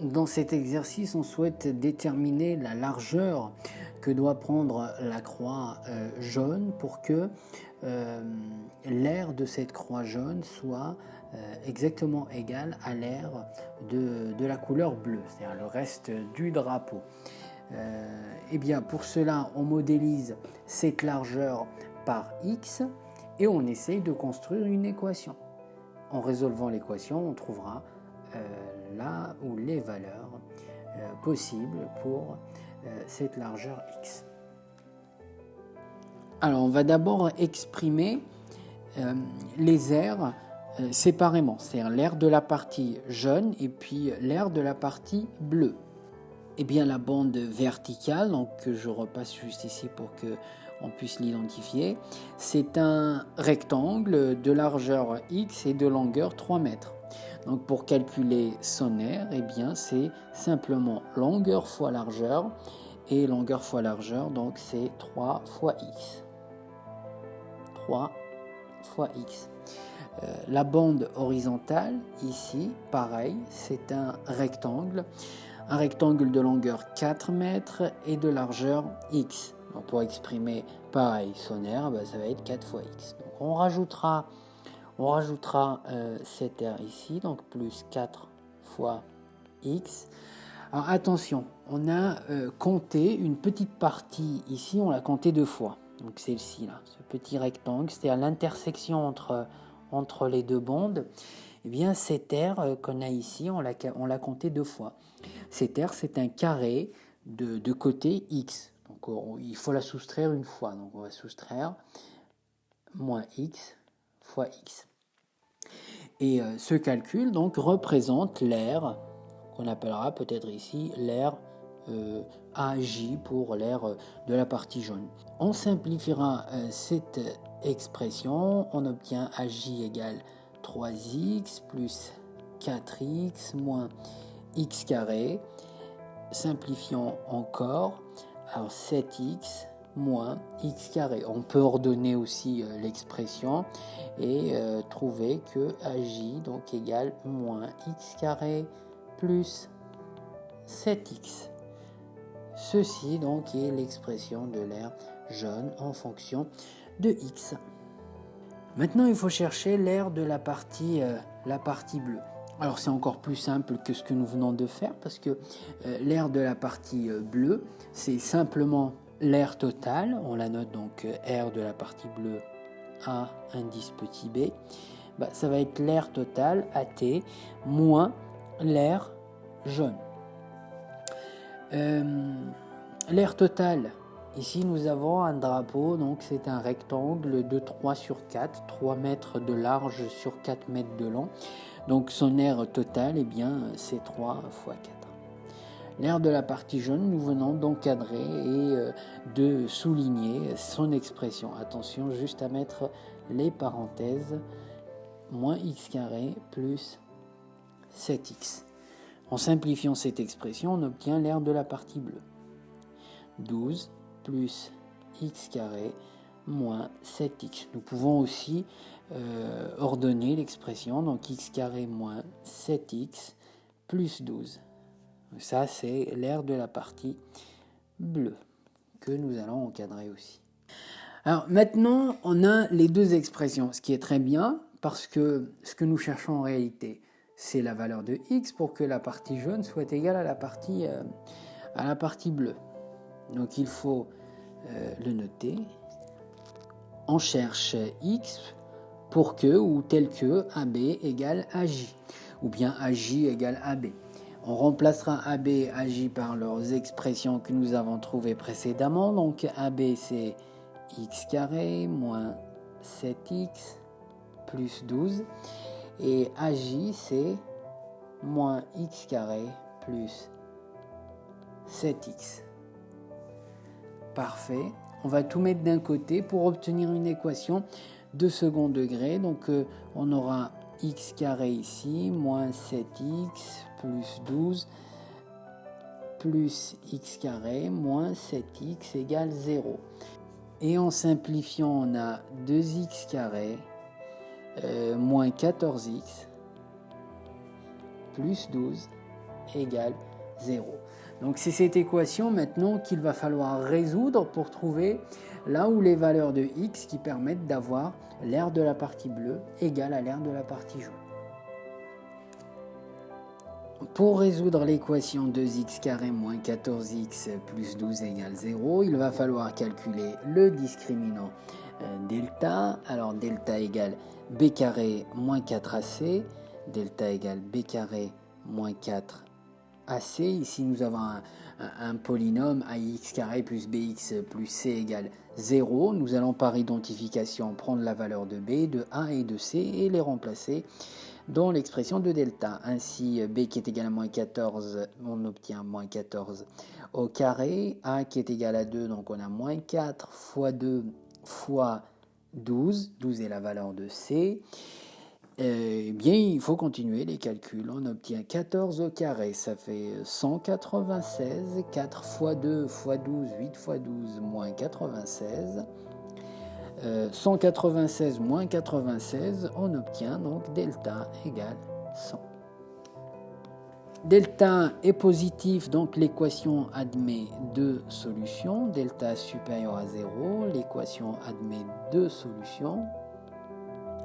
Dans cet exercice, on souhaite déterminer la largeur que doit prendre la croix jaune pour que l'aire de cette croix jaune soit exactement égal à l'aire de la couleur bleue, c'est-à-dire le reste du drapeau. Et bien pour cela, on modélise cette largeur par x et on essaye de construire une équation. En résolvant l'équation, on trouvera là où les valeurs possibles pour cette largeur x. Alors on va d'abord exprimer les aires séparément, c'est-à-dire l'aire de la partie jaune et puis l'aire de la partie bleue. Et bien la bande verticale, donc que je repasse juste ici pour que on puisse l'identifier, c'est un rectangle de largeur x et de longueur 3 mètres. Donc pour calculer son aire, eh bien c'est simplement longueur fois largeur, et longueur fois largeur, donc c'est 3 fois x. 3 fois x. La bande horizontale, ici, pareil, c'est un rectangle de longueur 4 mètres et de largeur x. Donc pour exprimer pareil son aire, ça va être 4 fois x. Donc on rajoutera cette aire ici, donc plus 4 fois x. Alors attention, on a compté une petite partie ici, on l'a compté 2 fois. Donc celle-ci là, ce petit rectangle, c'est à l'intersection entre les deux bandes. Eh bien cette aire qu'on a ici, on l'a compté 2 fois. Cette aire, c'est un carré de côté x. Donc il faut la soustraire une fois. Donc on va soustraire moins x fois x. Et ce calcul donc représente l'aire qu'on appellera peut-être ici l'aire AJ pour l'aire de la partie jaune. On simplifiera cette expression, on obtient AJ égale 3x plus 4x moins x carré. Simplifions encore, alors 7x moins x carré. On peut ordonner aussi l'expression et trouver que AJ donc égale moins x carré plus 7x. Ceci donc est l'expression de l'aire jaune en fonction de x. Maintenant il faut chercher l'aire de la partie bleue. Alors c'est encore plus simple que ce que nous venons de faire parce que l'aire de la partie bleue, c'est simplement l'aire totale. On la note donc R de la partie bleue A indice petit b. Ça va être l'aire totale AT moins l'aire jaune. L'aire totale, ici nous avons un drapeau, donc c'est un rectangle de 3 sur 4, 3 mètres de large sur 4 mètres de long. Donc son aire totale, eh bien, c'est 3 fois 4. L'aire de la partie jaune, nous venons d'encadrer et de souligner son expression. Attention juste à mettre les parenthèses, moins x carré plus 7x. En simplifiant cette expression, on obtient l'aire de la partie bleue. 12 plus x carré moins 7x. Nous pouvons aussi ordonner l'expression, donc x carré moins 7x plus 12. Ça, c'est l'aire de la partie bleue que nous allons encadrer aussi. Alors maintenant, on a les deux expressions, ce qui est très bien parce que ce que nous cherchons en réalité, c'est la valeur de x pour que la partie jaune soit égale à la partie bleue. Donc il faut le noter. On cherche x pour que ou tel que AB égale AJ, ou bien AJ égale AB. On remplacera AB et AJ par leurs expressions que nous avons trouvées précédemment. Donc AB c'est x carré moins 7x plus 12. Et AJ c'est moins x carré plus 7x. Parfait. On va tout mettre d'un côté pour obtenir une équation de second degré. Donc on aura x carré ici, moins 7x plus 12 plus x carré moins 7x égale 0. Et en simplifiant, on a 2x carré moins 14x plus 12 égale 0. Donc c'est cette équation maintenant qu'il va falloir résoudre pour trouver là où les valeurs de x qui permettent d'avoir l'aire de la partie bleue égale à l'aire de la partie jaune. Pour résoudre l'équation 2x carré moins 14x plus 12 égale 0, il va falloir calculer le discriminant delta. Alors delta égale b carré moins 4ac, delta égale b carré moins 4ac. Ici nous avons un polynôme ax carré plus bx plus c égale 0. Nous allons par identification prendre la valeur de b, de a et de c et les remplacer dans l'expression de delta. Ainsi, b qui est égal à moins 14, on obtient moins 14 au carré. A qui est égal à 2, donc on a moins 4 fois 2 fois 12. 12 est la valeur de c. Eh bien, il faut continuer les calculs. On obtient 14 au carré, ça fait 196. 4 fois 2 fois 12, 8 fois 12, moins 96. 196 moins 96, on obtient donc delta égale 100. Delta est positif, donc l'équation admet deux solutions. Delta supérieur à 0, l'équation admet deux solutions.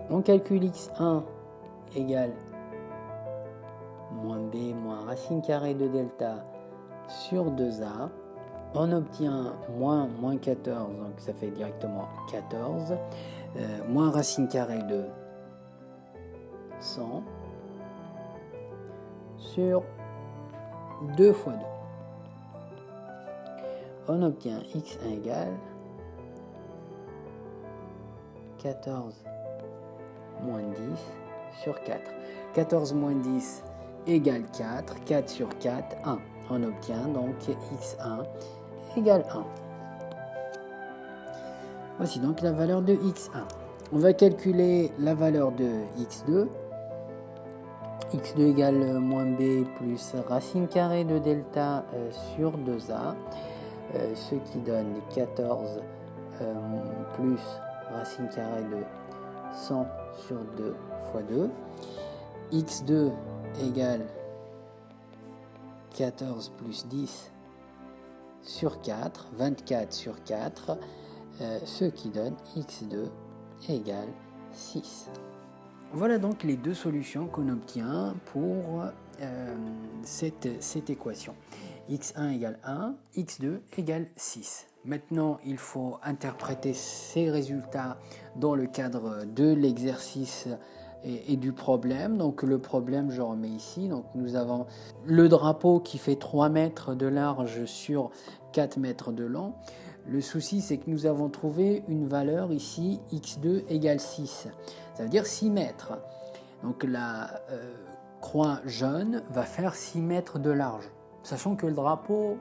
On calcule x1 égale moins b moins racine carrée de delta sur 2a. On obtient moins 14, donc ça fait directement 14, moins racine carrée de 100 sur 2 fois 2. On obtient x1 égale 14 moins 10 sur 4. 14 moins 10 égale 4, 4 sur 4, 1. On obtient donc x1 égale 1. Voici donc la valeur de x1. On va calculer la valeur de x2. x2 égale moins b plus racine carrée de delta sur 2a, ce qui donne 14 plus racine carrée de 100 sur 2 fois 2. x2 égale 14 plus 10 sur 4, 24 sur 4, ce qui donne x2 égale 6. Voilà donc les deux solutions qu'on obtient pour cette équation. x1 égale 1, x2 égale 6. Maintenant, il faut interpréter ces résultats dans le cadre de l'exercice et du problème. Donc le problème, je remets ici. Donc nous avons le drapeau qui fait 3 mètres de large sur 4 mètres de long. Le souci, c'est que nous avons trouvé une valeur ici, x2 égale 6. Ça veut dire 6 mètres. Donc la croix jaune va faire 6 mètres de large, sachant que le drapeau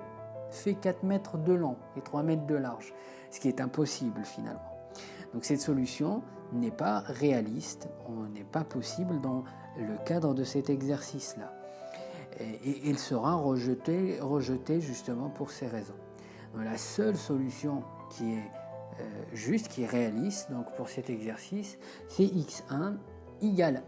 fait 4 mètres de long et 3 mètres de large, ce qui est impossible finalement. Donc cette solution n'est pas réaliste, n'est pas possible dans le cadre de cet exercice-là. Et elle sera rejetée justement pour ces raisons. Donc, la seule solution qui est juste, qui est réaliste donc pour cet exercice, c'est x1 égale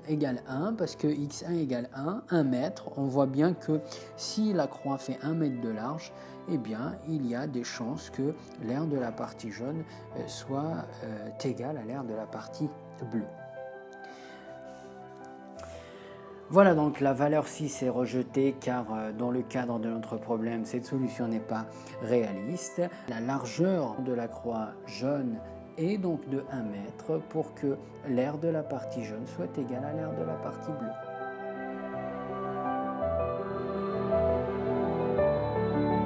1, parce que x1 égale 1 mètre. On voit bien que si la croix fait 1 mètre de large, eh bien, il y a des chances que l'aire de la partie jaune soit égale à l'aire de la partie bleue. Voilà donc la valeur 6 est rejetée car dans le cadre de notre problème, cette solution n'est pas réaliste. La largeur de la croix jaune est donc de 1 mètre pour que l'aire de la partie jaune soit égale à l'aire de la partie bleue.